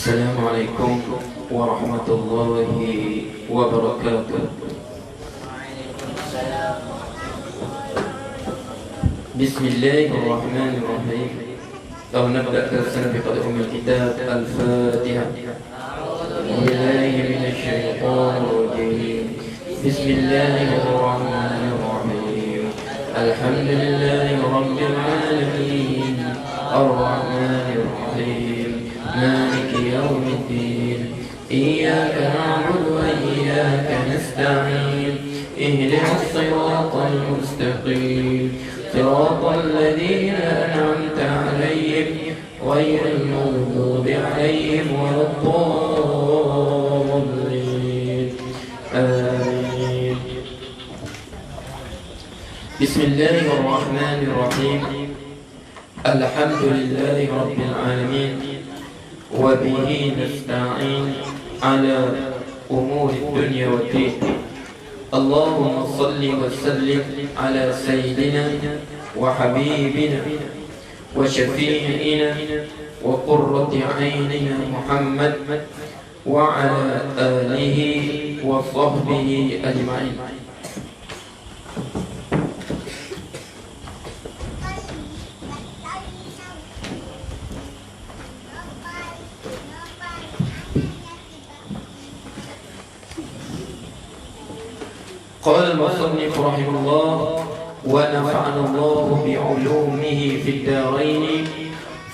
Assalamualaikum warahmatullahi wabarakatuh. Bismillahirrahmanirrahim. نبدأ درسنا بقراءة أم الكتاب الفاتحة. بالله من الشيطان الرجيم. بسم الله الرحمن الرحيم. الحمد لله رب العالمين الرحمن الرحيم مالك يوم الدين إياك نعبد وإياك نستعين اهدنا الصراط المستقيم صراط الذين أنعمت عليهم غير المغضوب عليهم ولا الضالين آمين. بسم الله الرحمن الرحيم. الحمد لله رب العالمين وبه نستعين على أمور الدنيا والدين. اللهم صل وسلم على سيدنا وحبيبنا وشفيعنا وقرة عيننا محمد وعلى آله وصحبه أجمعين. قال المصنف رحمه الله ونفعنا الله بعلومه في الدارين.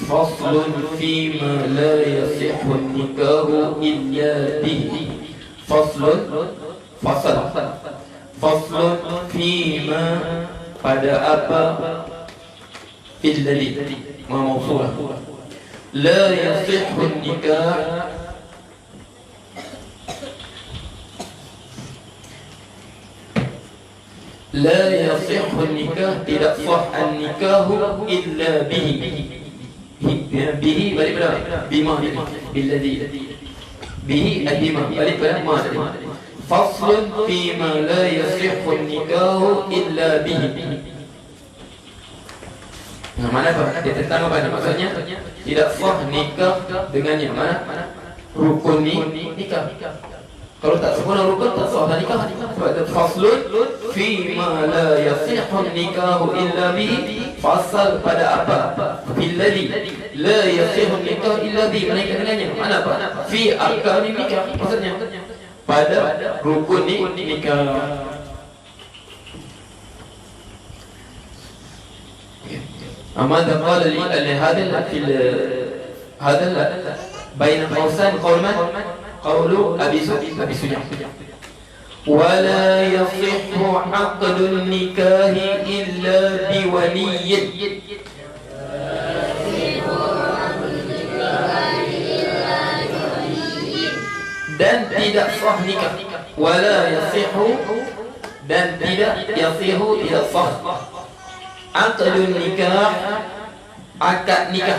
فصل فيما لا يصح النكاح إلا به. فصل فيما pada apa الذي موصولة لا يصح النكاح لا يصح النكاح tidak sah النكاح إلا به. به balik pada bima بالذي به bima balik pada ma. فصل فيما لا يصح النكاح إلا به. Nah, mana apa? Dia tentang apa? Maksudnya tidak sah nikah dengannya. Mana? Rukun nikah. Kalau tak sempurna rukun tak sah nikah. Sebab itu faslun fima la yasihhu nikahu illa bihi. Fasal pada apa? Billadhi la yasihhu nikahu illa bihi. Menikah dengannya. Mana apa? Fi arkani nikah. Maksudnya pada rukun nikah. ماذا قال لي هذا في هذا بين قوسين قول من؟ قول أبي سجع. ولا يصح عقد النكاح إلا بولي. dan tidak sah nikah. ولا يصح dan tidak yasihu tidak sah aqdun nikah, akad nikah,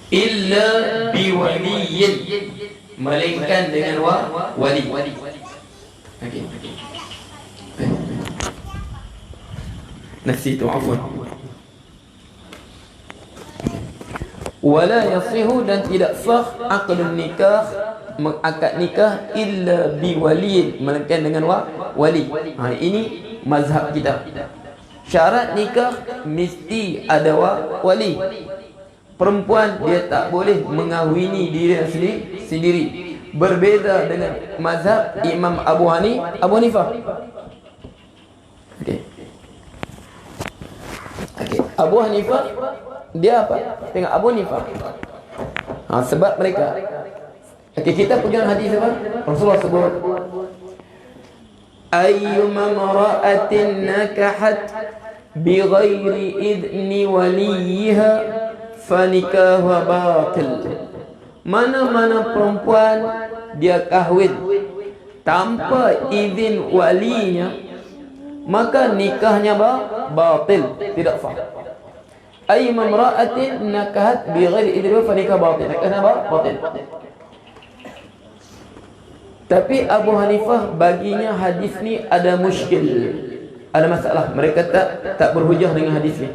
illa biwaliyin, melainkan dengan wali. Okey. Nasitu afwan. Wala yasihu dan tidak sah aqdun nikah, akad nikah illa biwaliyin, melainkan dengan wali. Ini mazhab kita. Syarat nikah mesti ada wali. Perempuan dia tak boleh mengahwini diri sendiri. Berbeza dengan mazhab Imam Abu Hanifah. Okey. Abu Hanifah dia apa? Tengok Abu Hanifah. Sebab mereka. Kita pegang hadis apa? Rasulullah sebut ayyuma mara'atin nakahat bighairi idni waliha fanikahu batil. Mana-mana perempuan dia kahwin tanpa izin walinya, maka nikahnya batil, tidak sah. Ayyuma mara'atin nakahat bighairi idni waliha fanikahu batil. Nikahnya batil. Tapi Abu Hanifah baginya hadis ni ada muskil, ada masalah. Mereka tak berhujah dengan hadis ni.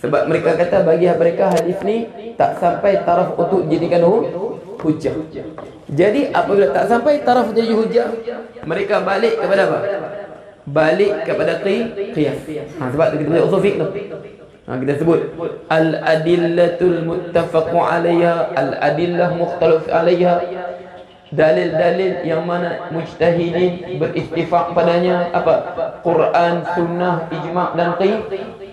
Sebab mereka kata bagi mereka hadis ni tak sampai taraf untuk jadikan hujah. Jadi apabila tak sampai taraf jadi hujah, mereka balik kepada apa? Balik kepada qiyas. Sebab kita belajar usul fiqh tu. Kita sebut al-adillatul muttafaqu 'alayha, al-adillah mukhtalaf 'alayha. Dalil-dalil yang mana mujtahidin beristifaq padanya apa? Quran, sunnah, ijma' dan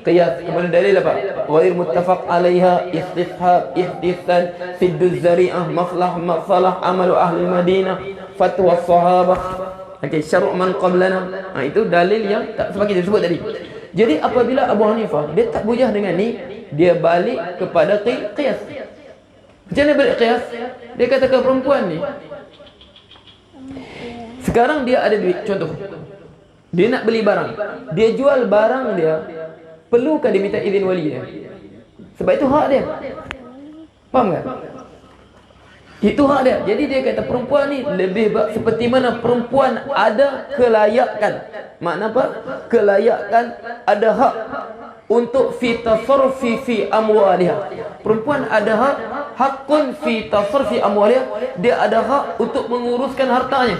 qiyas. Kemudian dalil apa? Ghair muttafaq 'alayha, istishab, ihdisan, sidduz zari'ah, masalah amalu ahli Madinah, fatwa sahabah. Okey, syara' man qablana. Itu dalil yang tak seperti kita sebut tadi. Jadi apabila Abu Hanifah dia tak bujah dengan ni, dia balik kepada qiyas. Macam mana balik qiyas? Dia katakan perempuan ni sekarang dia ada duit, contoh dia nak beli barang, dia jual barang dia, perlukah dia minta izin wali dia? Sebab itu hak dia. Faham tak? Itu hak dia. Jadi dia kata perempuan ni lebih seperti mana perempuan ada kelayakan. Makna apa? Kelayakan, ada hak untuk fi tasarrufi fi amwaliha. Perempuan ada hak, hakun fi tasarrufi amwaliha. Dia ada hak untuk menguruskan hartanya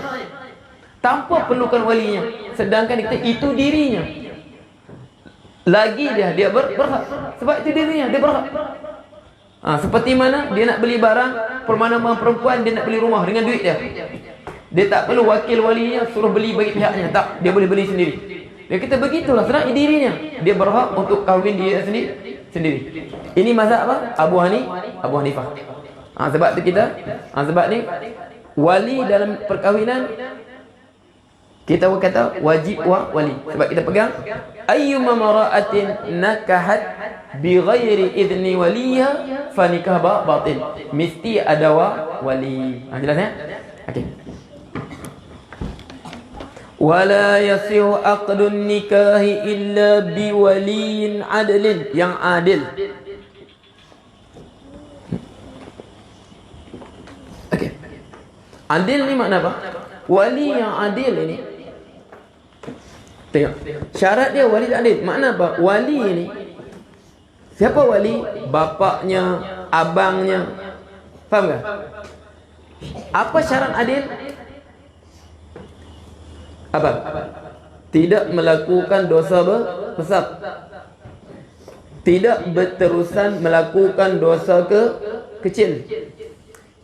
tanpa perlukan walinya. Sedangkan kita itu dirinya. Lagi dia berhak. Sebab itu dirinya, dia berhak. Seperti mana dia nak beli barang, permana-mana perempuan dia nak beli rumah dengan duit dia. Dia tak perlu wakil walinya suruh beli bagi pihaknya. Tak, dia boleh beli sendiri. Dia kata begitulah sebenarnya dirinya. Dia berhak untuk kahwin dia sendiri. Ini mazhab apa? Abu Hanifah. Sebab tu kita sebab ni wali dalam perkahwinan kita kata wajib wali. Sebab kita pegang ayyuma mara'atin nakahat bi ghairi idni waliha fa nikah batil. Mesti ada wali. Jelas ya? Okey. Wala yasihu aqdun nikahi illa bi waliyin adlin, yang adil. Okey. Adil ni makna apa? Wali yang adil ini, tengok, syarat dia wali adil. Makna apa? Wali ini, siapa wali? Bapaknya, abangnya. Faham tak? Apa syarat adil? Apa? Tidak melakukan dosa besar. Tidak berterusan melakukan dosa kecil.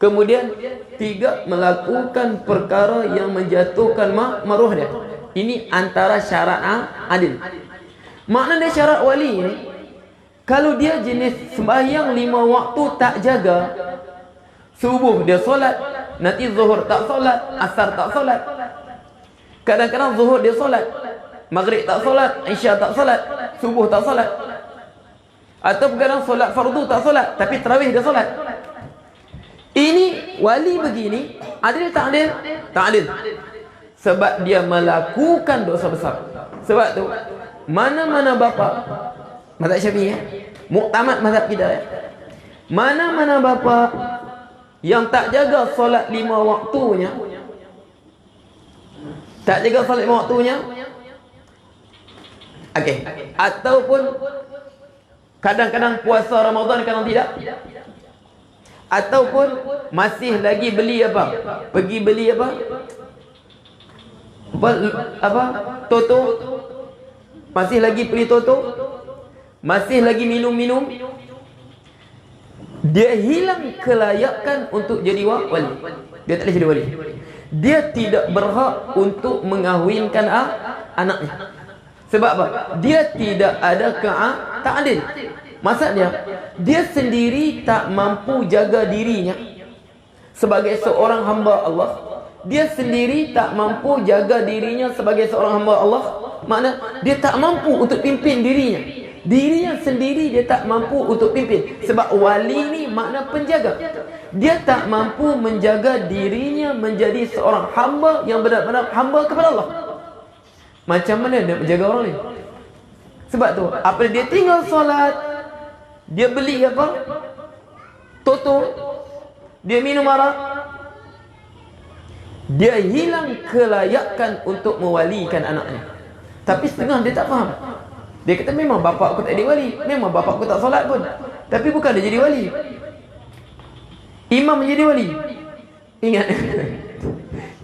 Kemudian tidak melakukan perkara yang menjatuhkan maruah dia. Ini antara syarat adil. Makna dia syarat wali ni, kalau dia jenis sembahyang 5 waktu tak jaga, subuh dia solat, nanti zuhur tak solat, asar tak solat, kadang-kadang zuhur dia solat, maghrib tak solat, isya tak solat, subuh tak solat, atau kadang solat fardu tak solat, tapi tarawih dia solat. Ini wali begini, adil tak adil? Tak adil. Sebab dia melakukan dosa besar. Sebab tu mana-mana bapa, mazhab Syafi'i muktamad mazhab kita mana-mana bapa yang tak jaga solat 5 waktunya, tak jaga solat 5 waktunya, okey, ataupun kadang-kadang puasa Ramadan, kadang tidak, ataupun masih lagi beli apa? Pergi beli apa? Toto. Masih lagi beli toto. Masih lagi minum-minum. Dia hilang kelayakan untuk jadi wali. Dia tak boleh jadi wali. Dia tidak berhak untuk mengahwinkan anaknya. Sebab apa? Dia tidak ada tak adil. Maksudnya, dia sendiri tak mampu jaga dirinya sebagai seorang hamba Allah. Dia sendiri tak mampu jaga dirinya sebagai seorang hamba Allah. Makna dia tak mampu untuk pimpin dirinya. Dirinya sendiri dia tak mampu untuk pimpin. Sebab wali ni makna penjaga. Dia tak mampu menjaga dirinya menjadi seorang hamba yang benar-benar hamba kepada Allah. Macam mana dia menjaga orang ni? Sebab tu, apabila dia tinggal solat, dia beli apa? Toto. Dia minum arak. Dia hilang kelayakan untuk mewalikan anaknya. Tapi setengah dia tak faham. Dia kata memang bapak aku tak jadi wali, memang bapak aku tak solat pun, tapi bukan dia jadi wali. Imam menjadi wali. Ingat.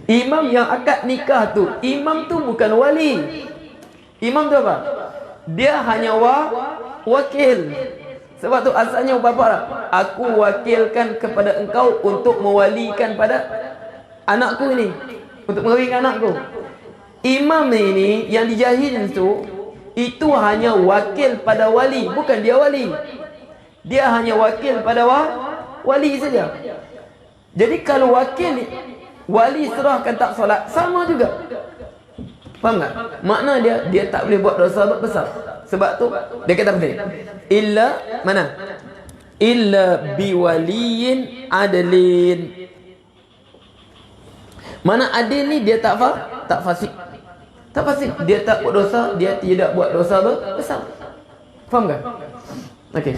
Imam yang akad nikah tu, imam tu bukan wali. Imam tu apa? Dia hanya wakil. Sebab tu asalnya bapa lah, aku wakilkan kepada engkau untuk mewalikan pada anakku ini, untuk mengawinkan anakku. Imam ini yang dijahil tu, itu hanya wakil pada wali, bukan dia wali. Dia hanya wakil pada wali saja. Jadi kalau wakil wali serahkan tak solat, sama juga. Faham tak? Makna dia tak boleh buat dosa besar. Sebab tu dia kata begini, illa mana? Illa biwaliyin adlin. Mana adil ni dia tak fasik. Tak fasik, dia tak buat dosa, dia tidak buat dosa besar. Faham tak? Okey.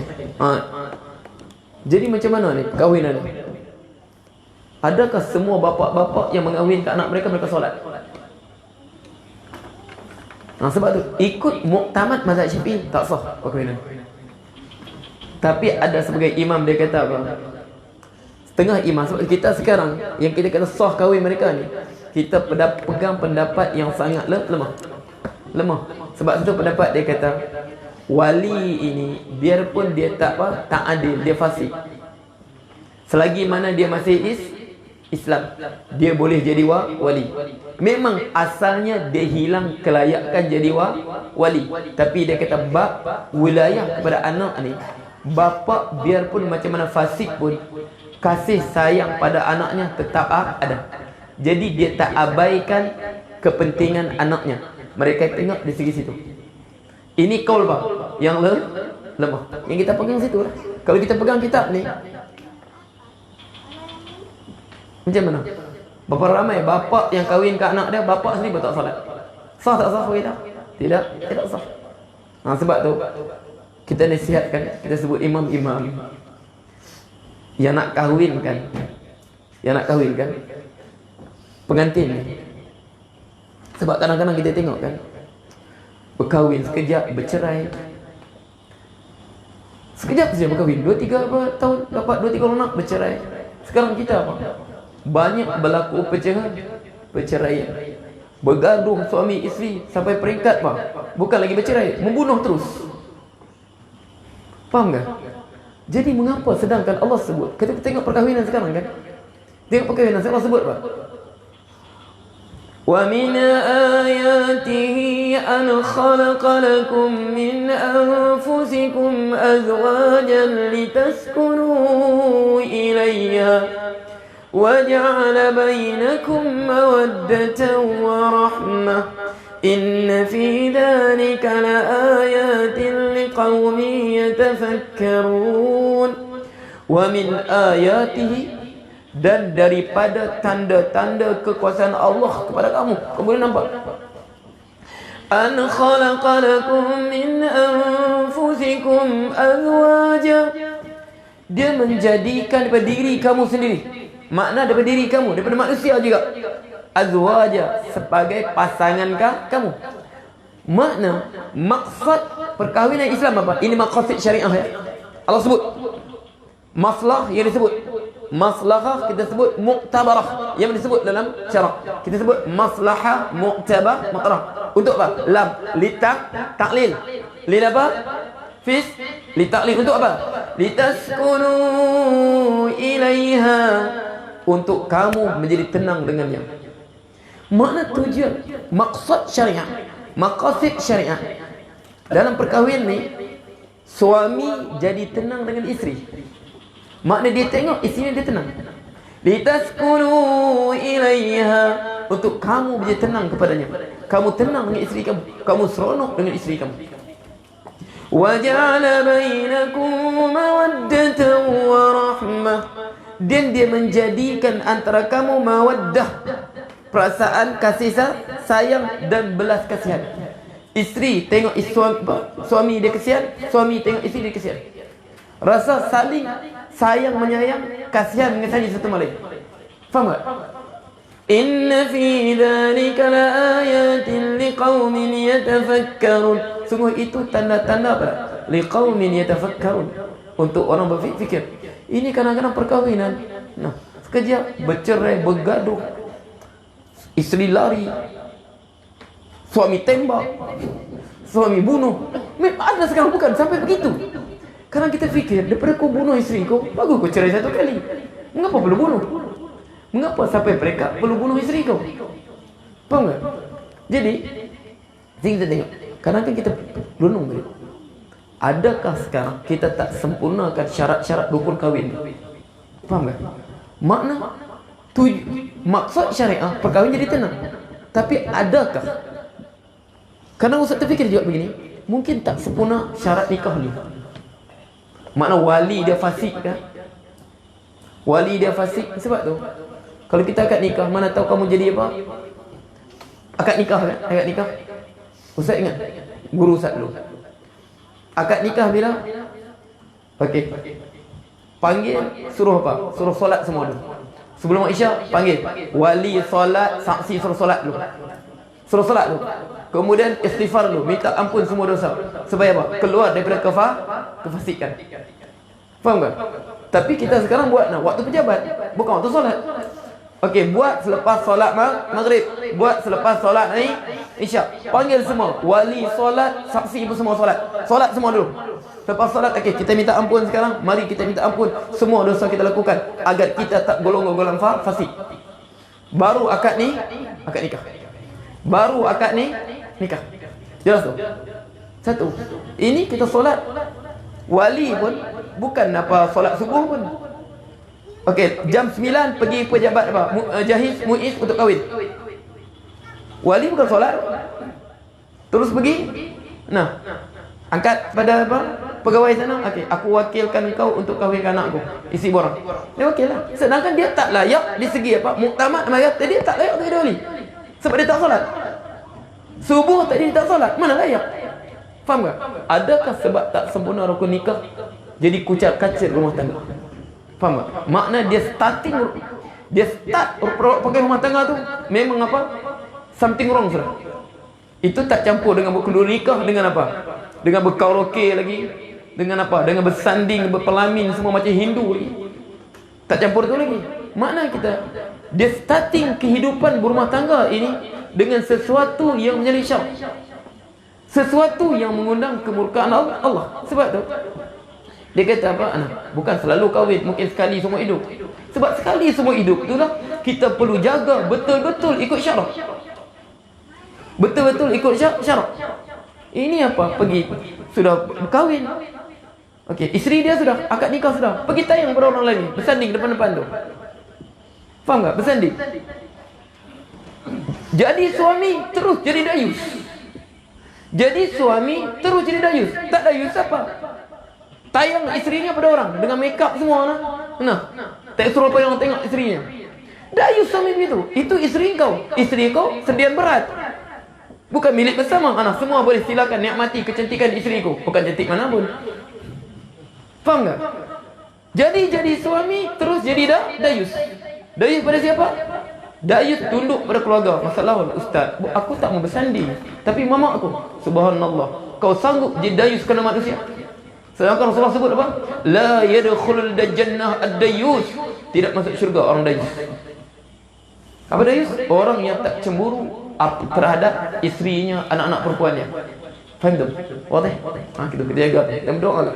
Jadi macam mana ni perkahwinan ni? Adakah semua bapa-bapa yang mengahwinkan anak mereka solat? Sebab tu ikut muktamad mazhab Syafi'i tak sah perkahwinan. Tapi ada sebagai imam dia kata apa? Setengah imam, sebab kita sekarang yang kita kata sah kahwin mereka ni, kita pegang pendapat yang sangat lemah. Sebab itu pendapat dia kata wali ini biarpun dia tak adil, dia fasik, selagi mana dia masih Islam, dia boleh jadi wali. Memang asalnya dia hilang kelayakan jadi wali, tapi dia kata bab wilayah kepada anak ni, bapa biarpun macam mana fasik pun, kasih sayang pada anaknya tetap ada. Jadi dia tak abaikan kepentingan anaknya. Mereka tengok di segi situ. Ini kaul apa? Yang lemah. Yang kita pegang situ lah. Kalau kita pegang kitab ni, macam mana? Berapa ramai bapa yang kahwin ke anak dia, bapa sendiri pun tak solat. Sah tak sah kita? Tidak sah. Sebab tu kita nasihatkan, kita sebut imam-imam yang nak kahwinkan pengantin ni. Sebab kadang-kadang kita tengok kan, berkahwin sekejap, bercerai. Sekejap saja berkahwin, 2-3 tahun dapat 2-3 anak, bercerai. Sekarang kita apa? Banyak berlaku perceraian. Bergaduh suami isteri sampai peringkat apa? Bukan lagi bercerai, membunuh terus. Faham tak? Jadi mengapa sedangkan Allah sebut? Kita tengok perkahwinan sekarang kan? Tengok perkahwinan Allah sebut apa? Wa min ayatihi an khalaqa lakum min anfusikum azwajan litaskunu ilayha wa ja'ala bainakum mawaddatan wa rahmah. Inna fi dhalika laayatin liqaumin yatafakkarun. Wa min ayatihi, dan daripada tanda-tanda kekuasaan Allah kepada kamu. Kamu boleh nampak? An khalaqa lakum min anfusikum azwaja. Dia menjadikan daripada diri kamu sendiri. Makna daripada diri kamu, daripada manusia juga. Azwaja, sebagai pasangan kamu. Makna, maksud perkahwinan Islam apa? Ini maqasid syariah ya. Allah sebut maslah yang disebut. Maslahah kita sebut muktabarah yang disebut dalam syarak. Kita sebut maslahah muktabarah. Untuk apa? Lam taklil. Lil apa? Fis li taklil. Untuk apa? Litaskunu ilaiha, untuk kamu menjadi tenang dengannya. Makna tujuan, maksud syariah, maqasid syariah dalam perkahwinan ni, suami jadi tenang dengan isteri. Makna dia tengok isteri dia tenang. Litaskunu ilaiha, untuk kamu menjadi tenang kepadanya. Kamu tenang dengan isteri kamu, kamu seronok dengan isteri kamu. Wa ja'ala bainakum mawaddatan wa rahmah, dan dia menjadikan antara kamu mawaddah, perasaan kasih sayang dan belas kasihan. Isteri tengok suami dia kasihan, suami tengok isteri dia kasihan. Rasa saling sayang menyayang, kasihan mengasihi satu sama lain. Faham tak? Inna fi dhalika laayatin liqaumin liqaumin yatafakkarun. Sungguh itu tanda-tanda apa? Liqaumin yatafakkarun, untuk orang berfikir. Ini kadang-kadang perkahwinan, nah, sekejap bercerai, bergaduh, isteri lari, suami tembak, suami bunuh. Ada sekarang, bukan sampai begitu. Kadang kita fikir, daripada kau bunuh isteri kau, bagus kau cerai satu kali. Mengapa perlu bunuh? Mengapa sampai mereka perlu bunuh isteri kau? Faham tak? Jadi kita tengok, kadang-kadang kita renung balik, adakah sekarang kita tak sempurnakan syarat-syarat rukun kahwin? Faham tak? Makna maksud syariah perkahwin jadi tenang. Tapi adakah, kadang Ustaz terfikir juga begini, mungkin tak sempurna syarat nikah ni. Makna wali dia fasik kan? Wali dia fasik. Sebab tu kalau kita akad nikah, mana tahu kamu jadi apa? Akad nikah kan? Akad nikah, Ustaz ingat guru Ustaz dulu, akad nikah bila? Okey, panggil, suruh apa? Suruh solat semua dulu. Sebelum Isyak panggil wali solat, saksi suruh solat dulu. Suruh solat dulu. Kemudian istighfar dulu, minta ampun semua dosa. Supaya apa? Keluar daripada kefasikan. Faham tak? Tapi kita sekarang buat waktu pejabat, bukan waktu solat. Okey, buat selepas solat maghrib, buat selepas solat Isyak. Panggil semua wali solat, saksi pun semua solat. Solat semua dulu. Lepas solat, okey, kita minta ampun sekarang. Mari kita minta ampun semua dosa kita lakukan agar kita tak golongan fasik. Baru akad nikah. Baru akad nikah. Jelas tu? Satu. Ini kita solat, wali pun bukan apa solat subuh pun. Okey, jam 9 pergi pejabat apa? Jahiz muiz untuk kahwin. Wali bukan solat, terus pergi. Nah, angkat pada apa? Pegawai sana. Okey, aku wakilkan kau untuk kahwinkan anakku. Isi borang. Dia wakillah. Sedangkan dia tak layak di segi apa? Muktamad mayat dia tak layak untuk jadi wali. Sebab dia tak solat. Subuh tadi dia tak solat, mana layak? Faham tak? Adakah sebab tak sempurna rukun nikah jadi kucar-kacir rumah tangga? Faham tak? Makna dia start pakai rumah tangga tu memang apa? Something wrong sudah. Itu tak campur dengan berkendur nikah dengan apa? Dengan berkaraoke lagi, dengan apa? Dengan bersanding, berpelamin semua macam Hindu lagi. Tak campur tu lagi. Makna dia starting kehidupan berumah tangga ini dengan sesuatu yang menyalahi syarak, sesuatu yang mengundang kemurkaan Allah. Sebab tu dia kata apa? Bukan selalu kahwin, mungkin sekali semua hidup. Sebab sekali semua hidup itulah kita perlu jaga betul-betul ikut syarak. Betul-betul ikut syarak. Ini apa? Pergi sudah berkahwin. Okey, isteri dia sudah akad nikah sudah. Pergi tayang pada orang lain, bersanding depan-depan tu. Faham tak? Bersanding. Jadi suami terus jadi dayus. Jadi suami terus jadi dayus. Tak dayus apa? Tayang isterinya pada orang dengan make up semua nah. Tak suruh apa yang tengok isterinya. Dayus suami begitu. Itu isteri kau. Isteri kau sedian berat. Bukan milik bersama. Semua boleh silakan nikmati kecantikan isteriku. Bukan cantik mana pun. Faham tak? Jadi suami terus jadi dayus. Dayus pada siapa? Dayus tunduk pada keluarga. Masalah ustaz, aku tak mau bersanding, tapi mama aku, subhanallah, kau sanggup jadi dayus kerana manusia? Sedangkan Rasulullah sebut apa? La yadkhulul jannah ad-dayus. Tidak masuk syurga orang dayus. Apa dayus? Orang yang tak cemburu terhadap isterinya, anak-anak perempuannya. Faham tak? Wadih? Kita jaga dan berdoa lah.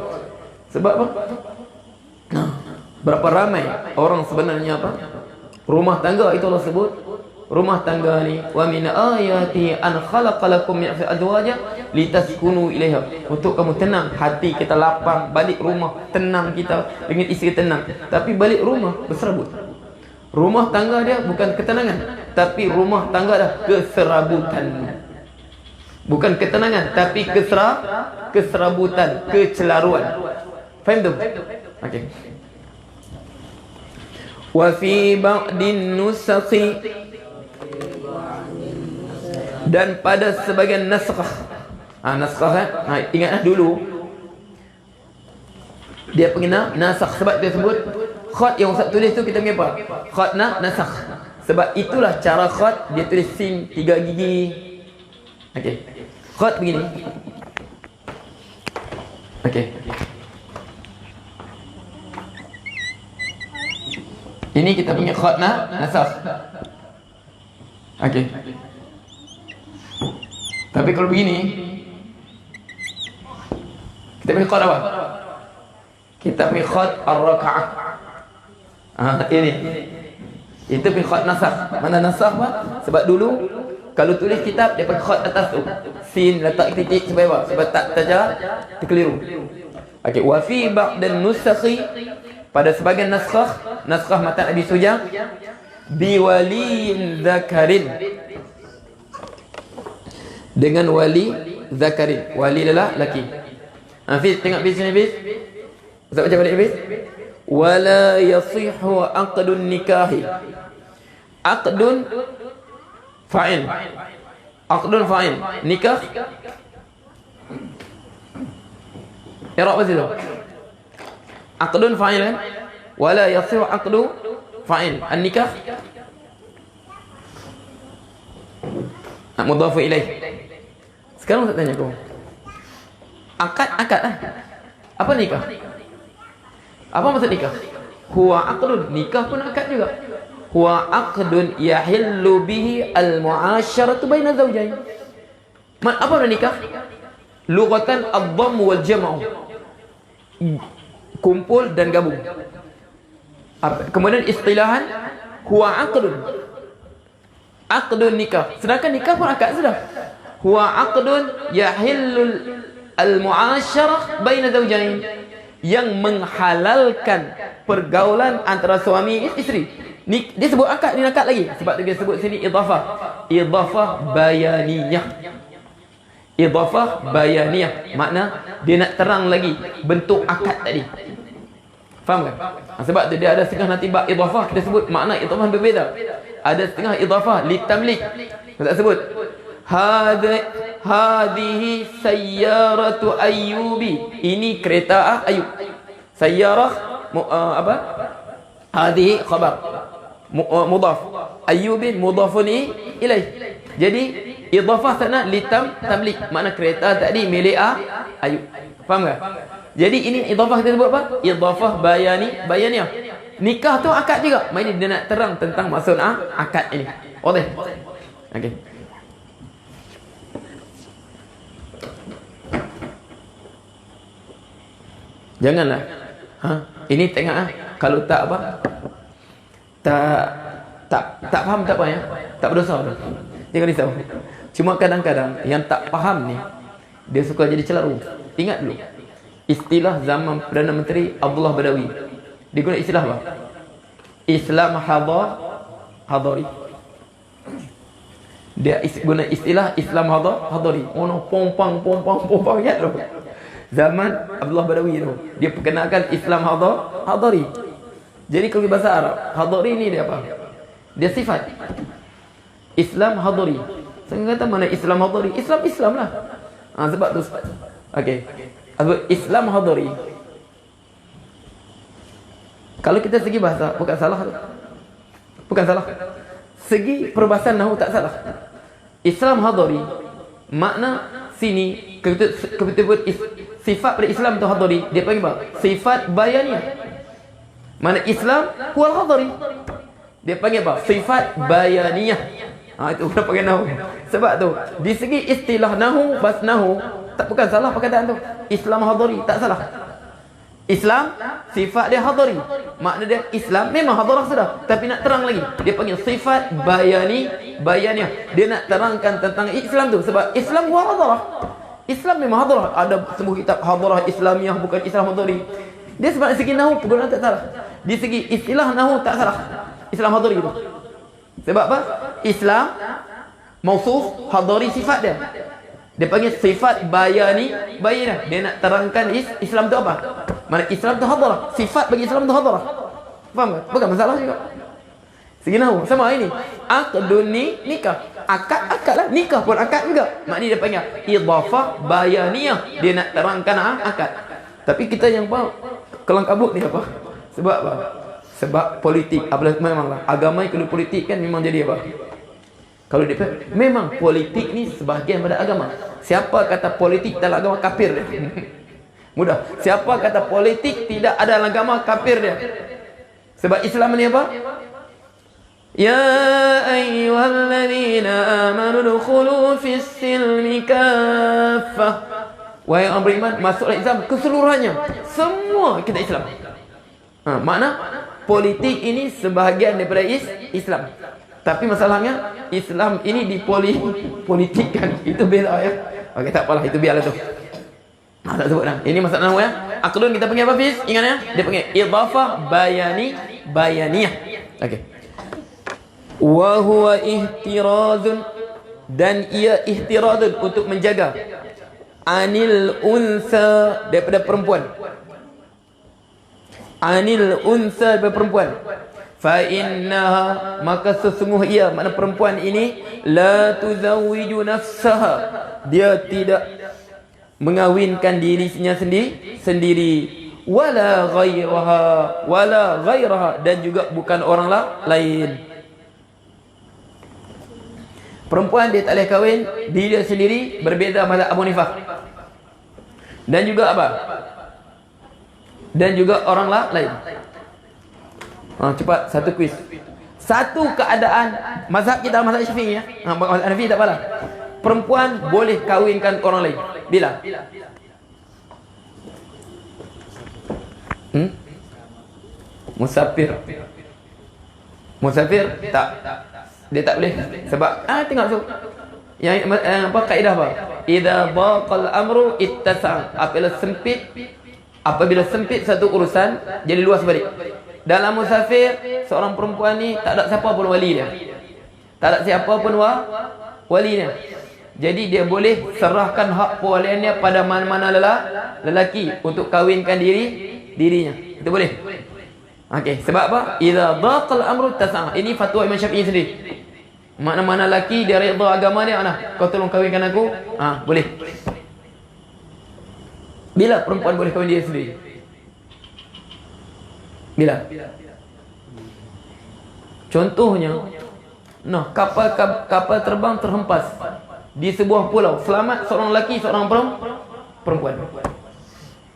Sebab apa? Berapa ramai orang sebenarnya apa? Rumah tangga itu Allah sebut, rumah tangga ni wa min ayati an khalaqalakum min azwaja litaskunu ilaiha. Untuk kamu tenang, hati kita lapang, balik rumah tenang kita dengan isteri tenang. Tapi balik rumah berserabut. Rumah tangga dia bukan ketenangan, tapi rumah tangga dah keserabutan. Bukan ketenangan, tapi keserabutan, kecelaruan. Faham tu? Okey. Wa fi ba'din nusakhi, dan pada sebagian naskah. Naskah ingatlah dulu dia pengguna nasakh, sebab dia sebut khat yang Ustaz tulis tu kita panggil apa? Khat nasakh. Sebab itulah cara khat, dia tulis sin 3 gigi. Okey. Khat begini. Okey. Ini kita punya khat nasakh. Okey. Tapi kalau begini, kita punya khat apa? Kita punya khat ar-raka'ah. Ini. Itu punya khat nasakh. Mana nasakh apa? Sebab dulu kalau tulis kitab dia pakai khat atas tu. Sin letak titik supaya apa? Sebab tak tajam terkeliru. Okey, wa fi ba'd an-nusakhi, pada sebagian naskah matan Abi Sujang, biwaliin zakarin, dengan wali zakarin, wali lelaki. Hafiz tengok di sini Hafiz. Ustaz baca balik Hafiz. Wala yasihu aqdun nikahi. Aqdun fa'il. Aqdun fa'il. Nikah. I'rab apa tu? Aqdun fa'il kan? Wala yasihu aqdu fa'il. An-nikah mudhafu ilaih. Sekarang saya tanya kau. Akad lah. Apa nikah? Apa maksud nikah? Huwa aqdun, nikah pun akad juga. Huwa aqdun yahillu bihi al-mu'asyaratu baina zawjayn. Apa makna nikah? Lughatan ad-dhamm wal jam'u. Kumpul dan gabung. Kemudian istilahan huwa aqdun. Aqdun nikah. Sedangkan nikah pun akad sudah. Huwa aqdun yahillu al-mu'asyarah baina zawjayn, yang menghalalkan pergaulan antara suami isteri. Ni dia sebut akad, ni akad lagi. Sebab dia sebut sini idhafah. Idhafah bayaniyah. Idhafah bayaniyah. Makna dia nak terang lagi bentuk akad tadi. Faham kan? Sebab tu dia ada setengah nanti bab idhafah, kita sebut makna idhafah berbeza. Ada setengah idhafah litamlik. Kita sebut hadhihi sayyaratu ayyubi. Ini kereta Ayub. Sayyarah apa? Hadhihi khabar mudhaf. Ayyubin mudhafun ilaih. Jadi idhafah sana litamlik. Makna kereta tadi milik Ayub. Faham tak? Jadi ini idhafah kita sebut apa? Idhafah bayaniyah. Nikah tu akad juga. Maksudnya dia nak terang tentang maksud akad ini. Boleh? Okey. Janganlah. Ini tengok kalau tak apa? Tak faham tak apa ya? Tak berdosa dah. Jangan risau. Cuma kadang-kadang yang tak faham ni dia suka jadi celaru. Ingat dulu. Istilah zaman Perdana Menteri Abdullah Badawi. Dia guna istilah apa? Islam hadari. Dia guna istilah Islam hadari. Pompang ya tu. Zaman Abdullah Badawi tu. Dia perkenalkan Islam hadari. Jadi kalau bahasa Arab, hadari ni dia apa? Dia sifat. Islam hadari. Saya kata mana Islam hadari? Islam lah. Sebab tu. Okey. Islam hadari. Kalau kita segi bahasa bukan salah. Bukan salah. Segi perbahasan nahwu tak salah. Islam hadari makna sini kita buat sifat pada Islam tu hadari, dia panggil apa? Sifat bayaniyah. Mana Islam huwal hadari. Dia panggil apa? Sifat bayaniyah. Itu orang panggil nahwu. Sebab tu di segi istilah nahwu, bahasa nahwu tak bukan salah perkataan tu. Islam hadari tak salah. Islam sifat dia hadari. Makna dia Islam memang hadarah sudah, tapi nak terang lagi. Dia panggil sifat bayaniyah. Dia nak terangkan tentang Islam tu sebab Islam huwa hadarah. Islam memang hadarah. Ada sebuah kitab hadarah Islamiyah, bukan Islam hadari. Dia sebab segi nahwu penggunaan tak salah. Di segi istilah nahwu tak salah. Islam hadari itu. Sebab apa? Islam mausuf hadari sifat dia. Dia panggil sifat bayaniyah. Dia nak terangkan Islam tu apa? Mana Islam tu hadarah. Sifat bagi Islam tu hadarah. Faham tak? Bukan masalah juga. Segi nahwu sama ini. Aqdun nikah. Akad lah. Nikah pun akad juga. Maknanya dia panggil idhafah bayaniyah. Dia nak terangkan akad. Tapi kita yang faham kelang kabut ni apa? Sebab apa? Sebab politik. Memanglah agama kalau politik kan memang jadi apa? Kalau dia memang politik ni sebahagian pada agama. Siapa kata politik dalam agama, kafir dia. Mudah. Siapa kata politik tidak ada dalam agama, kafir dia. Sebab Islam ni apa? Ya ayyuhalladzina amanu dukhulu fis silmi kaffah. Wahai orang beriman, masuklah Islam keseluruhannya. Semua kita Islam. Makna politik ini sebahagian daripada Islam. Tapi masalahnya Islam ini dipolitikkan. Itu beza ya. Okey, tak apalah, itu biarlah tu. Tak sebut dah. Ini masalah nama ya. Aqdun kita panggil apa, Fiz? Ingat ya? Dia panggil idhafah bayaniyah. Okey. Wa huwa ihtirazun, dan ia ihtirazun untuk menjaga anil unsa, daripada perempuan. Anil unsa, daripada perempuan. Fa innaha, maka sesungguh ia, makna perempuan ini, la tuzawwiju nafsaha, dia tidak mengawinkan dirinya sendiri, wala ghairaha, dan juga bukan orang lain. Perempuan dia tak boleh kahwin diri dia sendiri, berbeza mazhab Abu Hanifah. Dan juga apa? Dan juga orang lain. Cepat, satu kuis. Satu keadaan, mazhab kita mazhab Syafi'i ya. Mazhab Hanafi tak apalah. Perempuan boleh kahwinkan orang lain. Bila? Musafir tak. Dia tak boleh. Sebab tengok tu. Yang apa kaedah apa? Idza baqal amru ittasa'. Apabila sempit satu urusan, jadi luas balik. Dalam musafir, seorang perempuan ni tak ada siapa pun wali dia. Tak ada siapa pun wali dia. Jadi dia boleh serahkan hak perwaliannya pada mana-mana lelaki untuk kahwinkan dirinya. Itu boleh. Okey, sebab apa? Idza daqal amru tasa'a. Ini fatwa Imam Syafi'i sendiri. Mana-mana lelaki dia redha agama dia, kau tolong kahwinkan aku, boleh. Bila perempuan boleh kahwin dia sendiri? Bila? Contohnya, kapal terbang terhempas di sebuah pulau. Selamat seorang lelaki, seorang perempuan.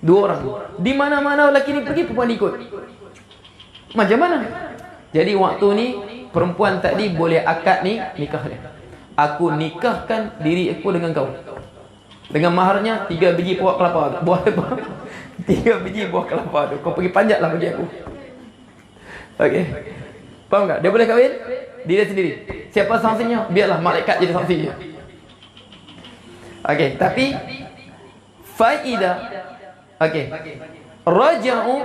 Dua orang. Di mana-mana lelaki ni pergi, perempuan ikut. Macam mana? Jadi waktu ni perempuan tadi boleh akad nikah dia. Aku nikahkan diri aku dengan kau. Dengan maharnya 3 biji buah kelapa. 3 biji buah kelapa tu. Kau pergi panjatlah bagi aku. Okey. Faham tak? Dia boleh kahwin dia sendiri. Siapa saksinya? Biarlah malaikat jadi saksinya. Okey, tapi faida. Okey. Raja'u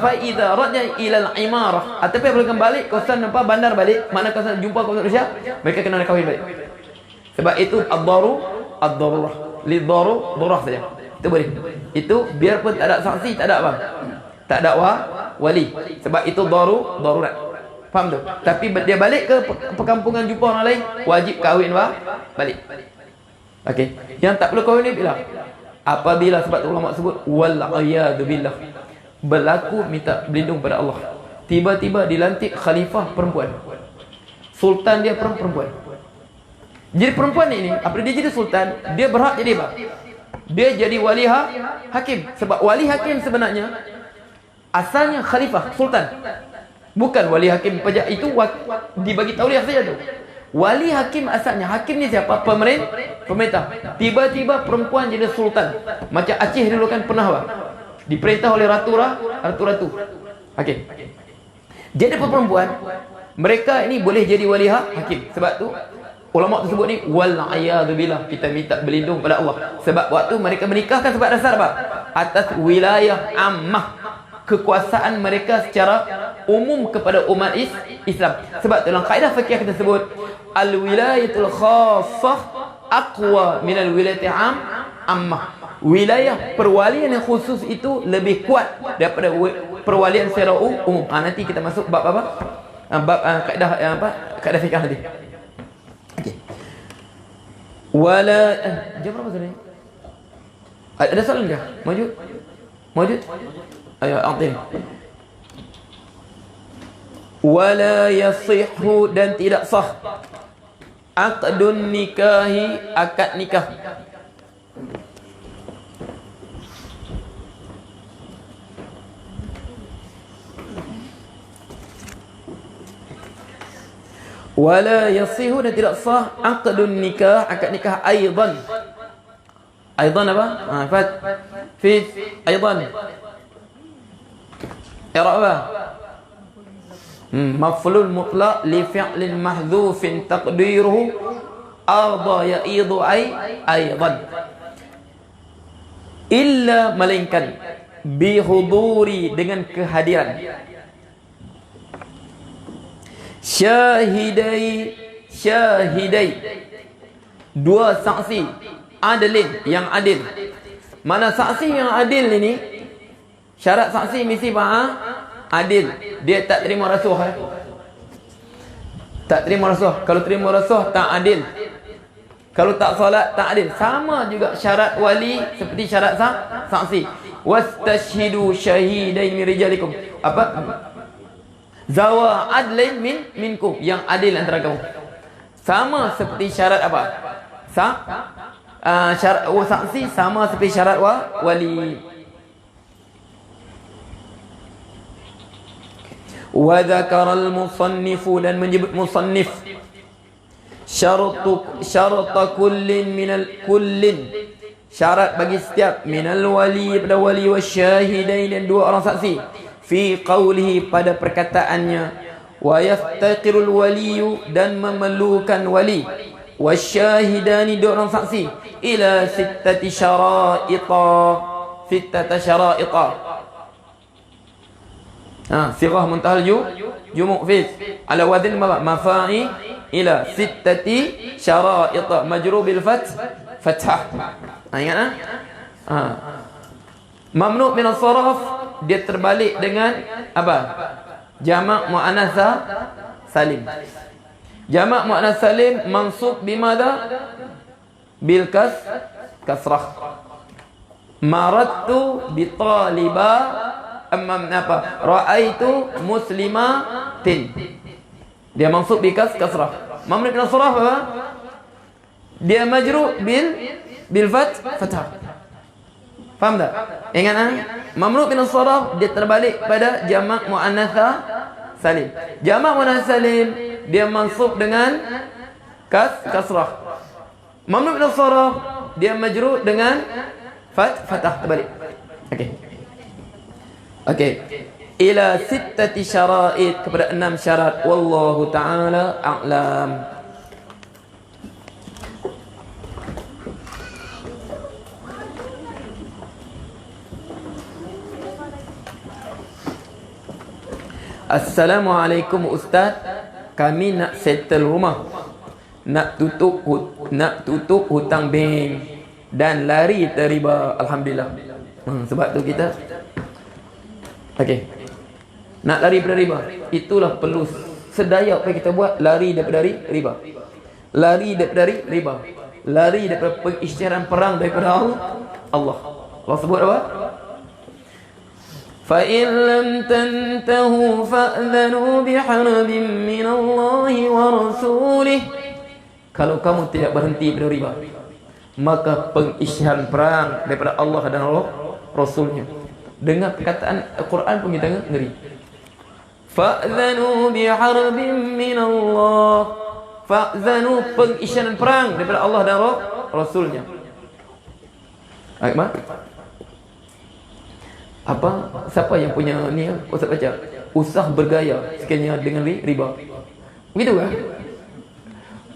faida raja ila al-imarah. Ataupun boleh kembali kawasan apa bandar balik, mana kawasan jumpa kawasan Malaysia, mereka kena kahwin balik. Sebab itu ad-darurah. Lidharurah saja. Itu boleh. Itu biarpun tak ada saksi, tak ada apa? Tak ada wali. Sebab itu darurat. Faham tu? Tapi dia balik ke perkampungan jumpa orang lain, wajib kahwin balik. Okey. Yang tak perlu kahwin ni bila? Apabila, sebab ulama sebut wal a'yadu billah, berlaku minta berlindung pada Allah. Tiba-tiba dilantik khalifah perempuan. Sultan dia perempuan. Jadi perempuan ini, apabila dia jadi sultan, dia berhak jadi apa? Dia jadi wali hakim. Sebab wali hakim sebenarnya asalnya khalifah, sultan. Bukan wali hakim pejak, itu dibagi tauliah saja tu. Wali hakim asalnya, hakim ni siapa? Pemerintah. Tiba-tiba perempuan jadi sultan. Macam Aceh dulu kan pernah diperintah oleh ratu-ratu. Okey. Jadi perempuan, mereka ini boleh jadi wali hakim. Sebab tu ulama tersebut ni wal a'yadu billah, kita minta berlindung pada Allah. Sebab waktu mereka menikahkan sebab dasar apa? Atas wilayah ammah, kekuasaan mereka secara umum kepada umat Islam. Sebab dalam kaedah fikih kita sebut al-wilayatul khassah aqwa min al-wilayati ammah. Wilayah perwalian yang khusus itu lebih kuat daripada perwalian secara umum. Nanti kita masuk bab apa? Bab kaedah kaedah fikih nanti. Okey. Wala jam berapa tadi? Ada soalan ke? Mawjud? Ayo, a'tin. Wala yasihhu, dan tidak sah aqdun nikahi, akad nikah. Wala yasihu, dan tidak sah aqdun nikah, akad nikah aidan. Aidan apa? Fi aidan. I'raba. Maf'ulun mutlaq li fi'lin mahdhufin taqdiruhu arda ya'idu aidan. Illa, melainkan bi huduri, dengan kehadiran syahidai, dua saksi adilin, yang adil. Mana saksi yang adil ini, syarat saksi mesti adil. Dia tak terima rasuah, tak terima rasuah. Kalau terima rasuah tak adil. Kalau tak solat tak adil. Sama juga syarat wali seperti syarat saksi. Wastashhidu syahidain min rijalikum. Apa? Zawa adlin minkum, yang adil antara kamu. Sama seperti syarat apa? Syarat saksi sama seperti syarat wali. Wa dzakara al-musannifu, dan menyebut musannif, syarata kullin syarat bagi setiap minal wali, pada wali, wasyahidain, dan dua orang saksi, fi qawlihi, pada perkataannya, wa yaftaqirul waliyu, dan memerlukan wali, wasyahidani, dua orang saksi, ila sittata syara'ita. Sirah muntahal jumu' fiz ala wadhin mafa'i ila sittati syara'ita, majrur bil fathah. Ingat mamnu' min as-sarf, dia terbalik dengan apa? Jamak muannatsa salim. Jamak muannats salim mansub bimada? Bil kasrah. Marattu bi taliba, apa? Ra'aitu muslimatin. Dia mansub bi kasrah. Mamnu' min as-sarf apa? Dia majrur bil fathah. Faham tak? Ingat mamnu' min as-sarf, dia terbalik pada jamak muannatsa salim. Jamak muannatsa salim dia mansub dengan kasrah. Mamnu' min as-sarf dia majrur dengan fathah, terbalik. Okey. Ila sittati syara'it, kepada 6 syarat. Wallahu ta'ala a'lam. Assalamualaikum Ustaz, kami nak settle rumah, nak tutup hutang bank dan lari terriba. Alhamdulillah. Sebab tu kita nak lari daripada riba. Itulah perlu sedaya apa kita buat, lari daripada riba. Lari daripada riba. Lari daripada pengisytiharan perang daripada Allah. Allah sebut apa? فَإِنْ لَمْ تَنْتَهُوا فَأْذَنُوا بِحَرْبٍ مِّنَ اللَّهِ وَرَسُولِهِ. Kalau kamu tidak berhenti pada riba, maka pengisytiharan perang daripada Allah dan Rasulnya. Dengar perkataan Al-Quran pun kita ngeri. فَأْذَنُوا بِحَرْبٍ مِّنَ اللَّهِ. فَأْذَنُوا, pengisytiharan perang daripada Allah dan Rasulnya. Siapa yang punya ni? Ustaz baca, usah bergaya sekiranya dengan riba. Begitu kan?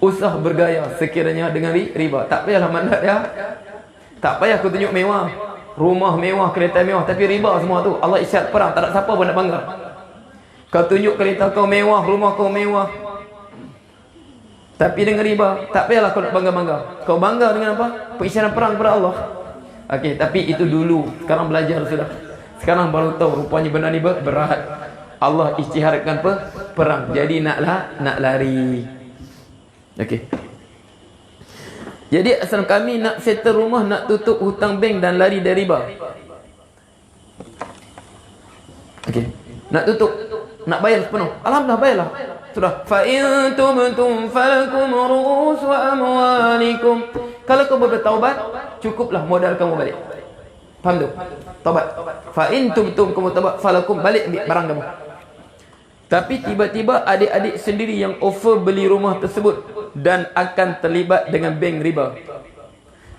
Usah bergaya sekiranya dengan riba. Tak payahlah mandat dia. Tak payah aku tunjuk mewah, rumah mewah, kereta mewah, tapi riba semua tu. Allah isyarat perang, tak ada siapa pun nak bangga. Kau tunjuk kereta kau mewah, rumah kau mewah, tapi dengan riba, tak payahlah kau nak bangga-bangga. Kau bangga dengan apa? Pengisyarat perang kepada Allah. Tapi itu dulu. Sekarang belajar sudah. Sekarang baru tahu rupanya benda ni berat. Allah isytiharkan perang. Jadi nak lari. Jadi asal kami nak settle rumah, nak tutup hutang bank dan lari dari riba. Nak tutup, nak bayar sepenuh. Alhamdulillah, bayarlah. Sudah. Fa in tubtum falakum ru'usu amwalikum. Kalau kamu bertaubat, cukuplah modal kamu balik. Faham tu? Taubat. Fa in tubtum, kamu taubat, falakum, balik ambil barang kamu. Tapi tiba-tiba adik-adik sendiri yang offer beli rumah tersebut dan akan terlibat dengan bank riba.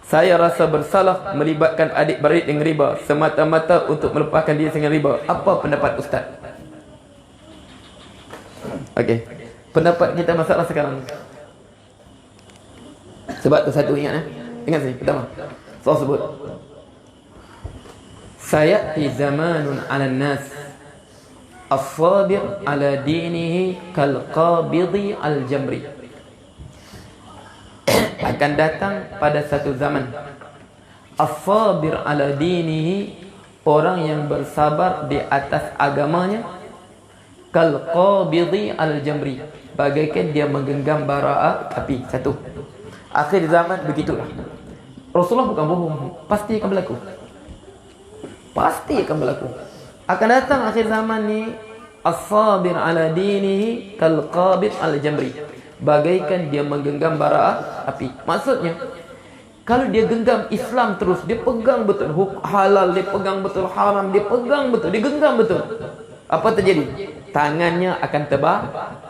Saya rasa bersalah melibatkan adik-beradik dengan riba semata-mata untuk melepaskan diri dengan riba. Apa pendapat Ustaz? Okey. Pendapat kita masalah sekarang. Sebab tu satu ingat Ingat sini pertama. Soal sebut. Sayati zamanun 'alan nas as-sabir 'ala dinihi kal-qabidi al-jamri. Akan datang pada satu zaman as-sabir 'ala dinihi, orang yang bersabar di atas agamanya, kal-qabidi al-jamri, bagaikan dia menggenggam bara api. Satu. Akhir zaman begitulah. Rasulullah bukan bohong, pasti akan berlaku. Pasti akan berlaku. Akan datang akhir zaman ni, as-sabir 'ala dinihi kal-qabid al-jamri, bagaikan dia menggenggam bara api. Maksudnya, kalau dia genggam Islam terus, dia pegang betul halal, dia pegang betul haram, dia pegang betul, dia genggam betul, apa terjadi? Tangannya akan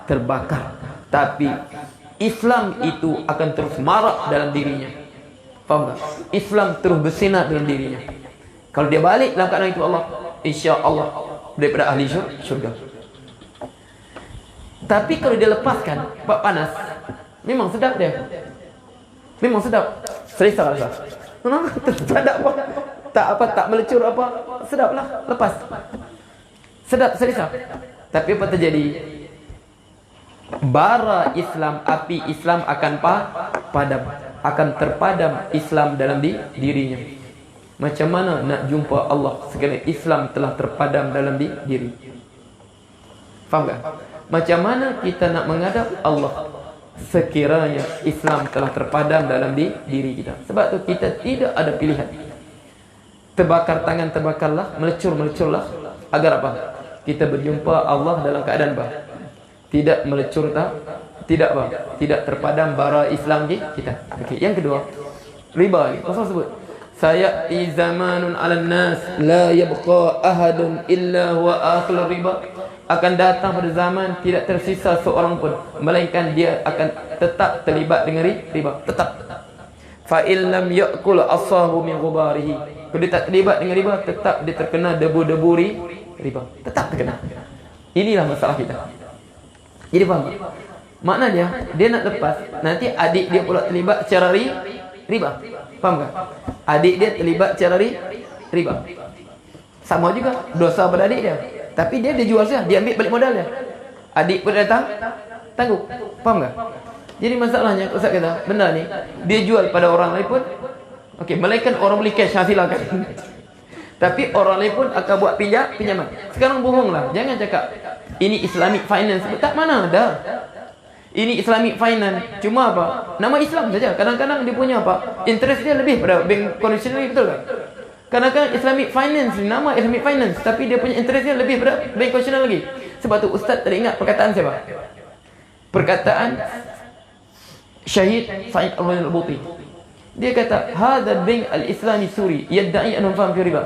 terbakar. Tapi Islam itu akan terus marak dalam dirinya. Faham tak? Islam terus bersinar dalam dirinya. Kalau dia balik dalam keadaan itu, Allah, insya-Allah daripada ahli syurga. Tapi kalau dia lepaskan bab panas, memang sedap dia. Memang sedap. Selesa rasa. Tak ada apa. Tak melecur apa. Sedaplah, lepas. Sedap, selesa. Tapi apa terjadi? Bara Islam, api Islam akan padam. Akan terpadam Islam dalam dirinya. Macam mana nak jumpa Allah sekali Islam telah terpadam dalam diri? Faham tak? Macam mana kita nak menghadap Allah sekiranya Islam telah terpadam dalam diri kita? Sebab tu kita tidak ada pilihan. Terbakar tangan, terbakarlah. Melecurlah. Agar apa? Kita berjumpa Allah dalam keadaan apa? Tidak melecur, tidak apa? Tidak terpadam bara Islam kita. Okey, yang kedua, riba ni. Rasul sebut, sayati zamanun 'alan nas la yabqa ahadun illa wa akil riba. Akan datang pada zaman tidak tersisa seorang pun melainkan dia akan tetap terlibat dengan riba. Tetap. Fa in lam ya'kul asahu min ghubarihi. Kalau dia tak terlibat dengan riba, tetap dia terkena debu-debu riba. Tetap terkena. Inilah masalah kita. Jadi faham tak? Maknanya dia nak lepas, nanti adik dia pula terlibat secara riba. Faham tak? Adik dia terlibat secara riba. Sama juga dosa pada adik dia. Tapi dia jual saja, dia ambil balik modal dia. Adik pun datang tangguh. Faham tak? Jadi masalahnya Ustaz kata, benda ni dia jual pada orang lain pun okey, melainkan orang beli cash, silakan. Tapi orang lain pun akan buat pinjaman. Sekarang bohonglah. Jangan cakap ini Islamic finance. Tak, mana ada. Ini Islamic finance. Cuma apa? Nama Islam saja. Kadang-kadang dia punya apa? Interest dia lebih pada bank konvensional, betul tak? Kadang-kadang Islamic finance, nama Islamic finance, tapi dia punya interest dia lebih pada bank konvensional lagi. Sebab tu Ustaz teringat perkataan siapa? Perkataan Syahid Said Al-Buti. Dia kata, "Hada bank al-Islami Suri yadda'i annahu faham fi riba."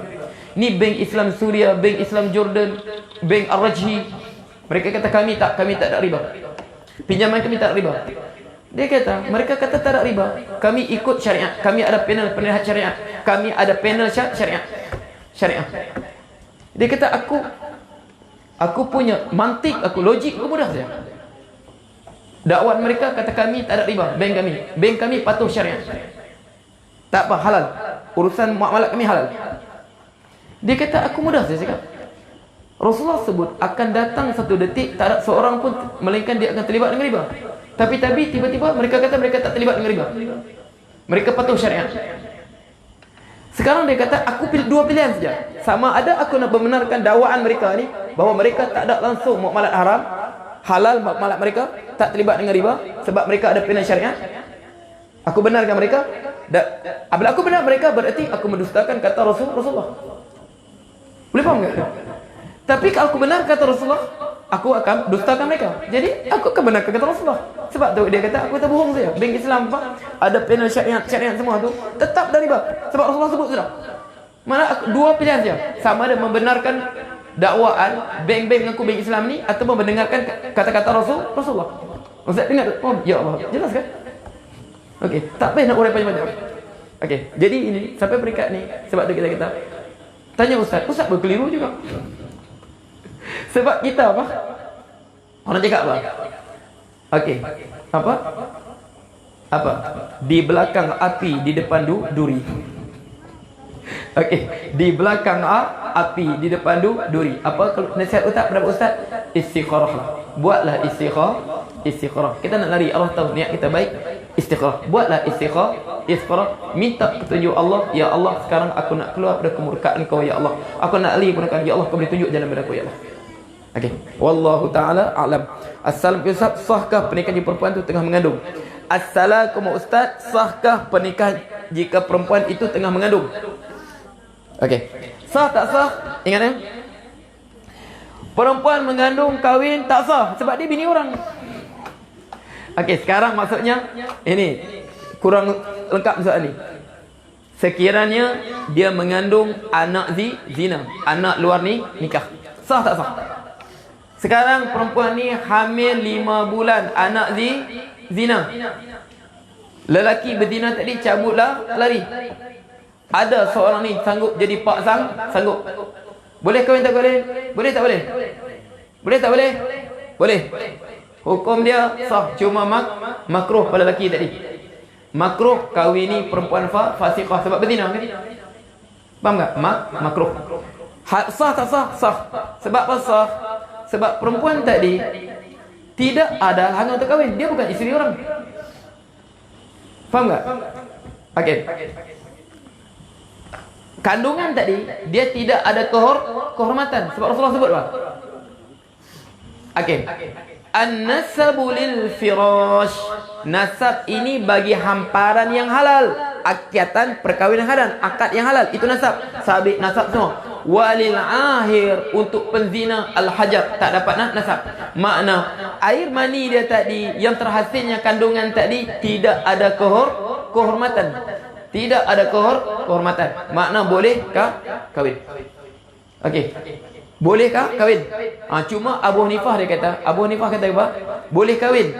Ni bank Islam Suria, bank Islam Jordan, bank Ar-Rajhi. Mereka kata kami tak ada riba. Pinjaman kami tak ada riba. Dia kata, mereka kata tak ada riba. Kami ikut syariat. Kami ada panel penasihat syariat. Kami ada panel syariat. Dia kata aku punya mantik, aku logik, aku mudah saja. Dakwah mereka kata kami tak ada riba, bank kami patuh syariat. Tak apa, halal. Urusan muamalat kami halal. Dia kata aku mudah saja cakap. Rasulullah sebut akan datang satu detik tak ada seorang pun melainkan dia akan terlibat dengan riba. Tapi tiba-tiba mereka kata mereka tak terlibat dengan riba. Mereka patuh syariat. Sekarang dia kata aku pilih dua pilihan saja. Sama ada aku nak membenarkan dakwaan mereka ni bahawa mereka tak ada langsung muamalat haram, halal muamalat mereka, tak terlibat dengan riba sebab mereka ada pilihan syariat. Aku benarkan mereka. Apabila aku benar mereka, berarti aku mendustakan kata Rasulullah. Boleh faham tak? Tapi kalau aku benar kata Rasulullah, aku akan dustakan mereka. Jadi aku akan benarkan kata Rasulullah. Sebab tu dia kata aku tak bohong saja. Bank Islam apa? Ada panel syariat semua tu tetap dari bab. Sebab Rasulullah sebut sudah. Mana dua pilihan saja. Sama ada membenarkan dakwaan bank-bank mengaku bank Islam ni atau mendengarkan kata-kata Rasulullah. Ustaz dengar? Oh, ya Allah. Jelas kan? Okey, tak payah nak urai panjang-panjang. Okey, jadi ini sampai peringkat ni sebab tu kita kata tanya Ustaz berkeliru juga. Sebab kita apa? Orang cakap apa? Okey. Apa? Di belakang api, di depan duri. Okey, di belakang api, di depan duri. Apa kalau nasihat Ustaz? Istikharah lah. Buatlah istikharah. Kita nak lari, Allah tahu niat kita baik. Istikharah. Buatlah istikharah. Minta petunjuk Allah. Ya Allah, sekarang aku nak keluar dari kemurkaan Kau ya Allah. Aku nak lari kepada ya Allah, Kau boleh tunjuk jalan pada aku ya Allah. Okey. Wallahu taala a'lam. Assalamualaikum Ustaz, sahkah pernikahan perempuan itu tengah mengandung? Assalamualaikum Ustaz, sahkah pernikahan jika perempuan itu tengah mengandung? Okey. Sah tak sah? Ingat ya? Perempuan mengandung kahwin tak sah sebab dia bini orang. Okey, sekarang maksudnya ini kurang lengkap soalan ni. Sekiranya dia mengandung anak zina, anak luar nikah. Sah tak sah? Sekarang perempuan ni hamil 5 bulan, anak zina. Lelaki berzina tadi cabutlah lari. Ada seorang ni sanggup jadi pak sanggup. Boleh kahwin tak boleh? Boleh tak boleh? Boleh tak boleh? Boleh. Hukum dia sah, cuma makruh pada lelaki tadi. Makruh kahwini perempuan fasiqah sebab berzina. Faham tak? Makruh. Sah tak sah? Sah. Sebab apa sah? Sebab perempuan tadi tidak ada halangan untuk kahwin. Dia bukan isteri orang. Faham tak? Okey. Kandungan tadi dia tidak ada kehormatan. Sebab Rasulullah sebut apa? Okey. An-nasabu lil firash. Nasab ini bagi hamparan yang halal. Akikatan perkahwinan halal, akad yang halal itu nasab. Sabit nasab semua. Walil ahir, untuk penzina al-hajar, tak dapat nasab. Makna air mani dia tadi yang terhasilnya kandungan tadi tidak ada kehormatan. Tidak ada kehormatan. Makna bolehkah kahwin? Okey. Bolehkah kahwin? Cuma Abu Hanifah dia kata, apa? Boleh kahwin,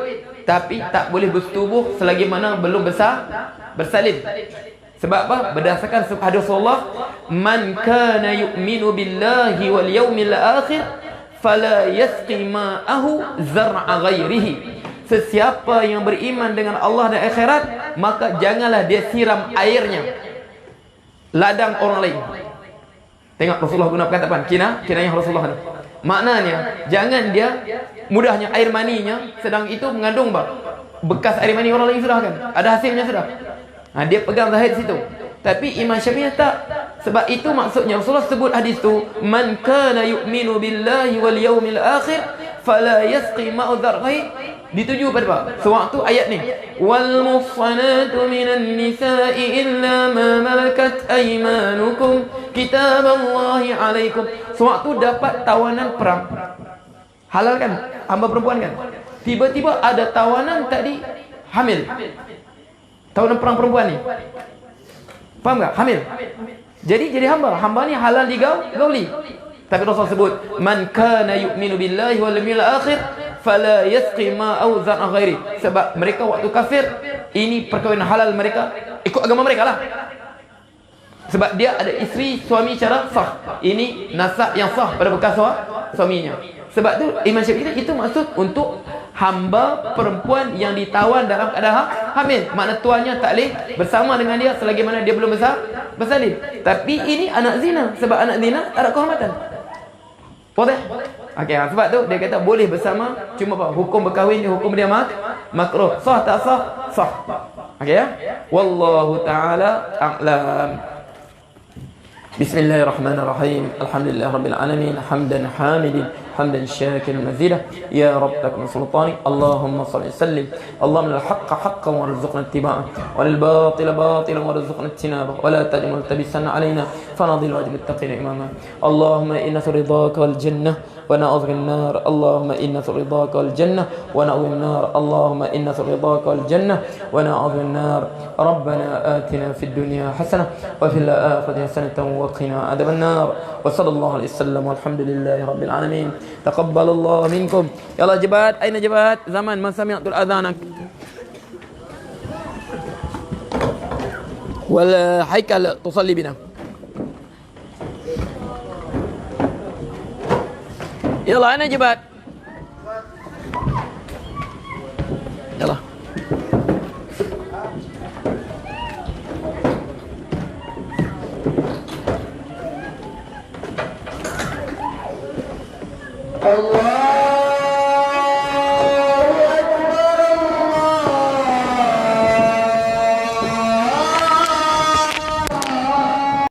tapi tak boleh bersetubuh selagi mana belum bersalin. Sebab apa? Berdasarkan hadis Rasulullah, man kana yu'minu billahi wal yawmil akhir fala yasqi ma'ahu zar'a ghairihi. Sesiapa yang beriman dengan Allah dan akhirat, maka janganlah dia siram airnya ladang orang lain. Tengok Rasulullah guna perkataan kinayah Rasulullah ni. Maknanya jangan dia mudahnya air maninya sedang itu mengandung bekas air mani orang lain sudah kan. Ada hasilnya sudah. Dia pegang zahir situ. Tapi Imam Syafi'i tak. Sebab itu maksudnya Rasulullah sebut hadis tu, man kana yu'minu billahi wal yawmil akhir fala yasqi ma'u dharhi. Dituju pada apa? Sewaktu ayat ni, wal muhsanatu minan nisa'i illa ma malakat aymanukum kitaballahi alaikum. Sewaktu dapat tawanan perang, halal kan, hamba perempuan kan, tiba-tiba ada tawanan tadi hamil, tawanan perang perempuan ni, faham tak? Hamil, jadi hamba ni halal digauli. Tapi Rasul sebut, man kana yu'minu billahi wal yawmil akhir fala yasqi ma'ahu zar'a ghairi. Sebab mereka waktu kafir, ini perkahwinan halal mereka, ikut agama mereka lah. Sebab dia ada isteri, suami secara sah. Ini nasab yang sah pada bekas suaminya. Sebab tu Imam Syafi'i itu maksud untuk hamba perempuan yang ditawan dalam keadaan hamil. Makna tuannya tak boleh bersama dengan dia selagi mana dia belum bersalin. Tapi ini anak zina. Sebab anak zina tak ada kehormatan. Boleh? Okey, sebab tu dia kata boleh bersama, cuma apa? Hukum berkahwin dia, hukum dia makruh. Sah tak sah? Sah. Okey ya? Wallahu taala a'lam. Bismillahirrahmanirrahim. Alhamdulillahirabbil alamin. Hamdan hamidin حمدا شاكرا مزيدا يا رب تكن سلطانك اللهم صل وسلم اللهم الحق حقا وارزقنا اتباعه وللباطل باطلا وارزقنا اجتنابه ولا تجعل ملتبسا علينا فنضل واجب التقين إماما اللهم إنا في رضاك والجنة ونعوذ من النار اللهم إنا في رضاك والجنة ونعوذ من النار اللهم إنا في رضاك والجنة ونعوذ من النار ربنا آتنا في الدنيا حسنة وفي الآخرة حسنة وقنا عذاب النار وصلى الله عليه وسلم والحمد لله رب العالمين تقبل الله منكم يلا جبات أين جبات زمان ما سمعت الأذان والهيكل تصلي بنا يلا أين جبات يلا Allah